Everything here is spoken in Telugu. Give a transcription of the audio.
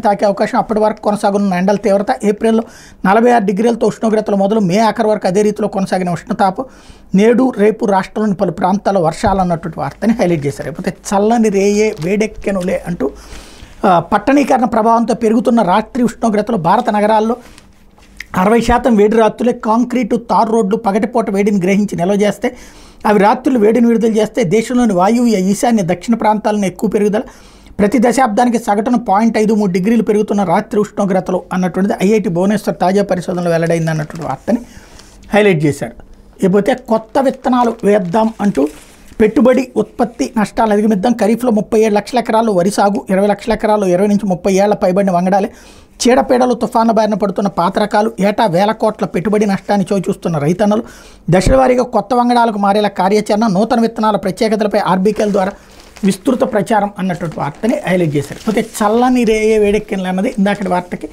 తాకే అవకాశం. అప్పటి వరకు కొనసాగనున్న ఎండల తీవ్రత. ఏప్రిల్లో 46 డిగ్రీలతో ఉష్ణోగ్రతలు మొదలు మే ఆఖరి వరకు అదే రీతిలో కొనసాగిన ఉష్ణతాపం. నేడు రేపు రాష్ట్రంలోని పలు ప్రాంతాల్లో వర్షాలు అన్నటువంటి వార్తని హైలైట్ చేశారు. లేకపోతే చల్లని రేయే వేడెక్కెనులే అంటూ పట్టణీకరణ ప్రభావంతో పెరుగుతున్న రాత్రి ఉష్ణోగ్రతలు. భారత నగరాల్లో 60% వేడి రాత్రులే. కాంక్రీటు తారు రోడ్లు పగటిపూట వేడిని గ్రహించి నిల్వ చేస్తే అవి రాత్రులు వేడిని విడుదల చేస్తే దేశంలోని వాయువ్య ఈశాన్య దక్షిణ ప్రాంతాలను ఎక్కువ పెరుగుదల. ప్రతి దశాబ్దానికి సగటున 0.53 డిగ్రీలు పెరుగుతున్న రాత్రి ఉష్ణోగ్రతలు అన్నటువంటిది ఐఐటి భువనేశ్వర్ తాజా పరిశోధనలో వెల్లడైంది అన్నటువంటి వార్తని హైలైట్ చేశారు. లేకపోతే కొత్త విత్తనాలు వేద్దాం అంటూ పెట్టుబడి ఉత్పత్తి నష్టాలను అధిగమిద్దాం. ఖరీఫ్లో 37 లక్షల ఎకరాల్లో వరి సాగు, 20 లక్షల ఎకరాల్లో 20 నుంచి 30 ఏళ్ల పైబడిన వంగడాలే. చీడపీడలు తుఫాను బారిన పడుతున్న పాత రకాలు. ఏటా వేల కోట్ల పెట్టుబడి నష్టాన్ని చోచూస్తున్న రైతన్నలు. దశలవారీగా కొత్త వంగడాలకు మారేలా కార్యాచరణ. నూతన విత్తనాల ప్రత్యేకతలపై ఆర్బీకేల ద్వారా విస్తృత ప్రచారం అన్నటువంటి వార్తని హైలైట్ చేశారు. అయితే చల్లని రేయే వేడెక్కిన అన్నది ఇందాకటి వార్తకి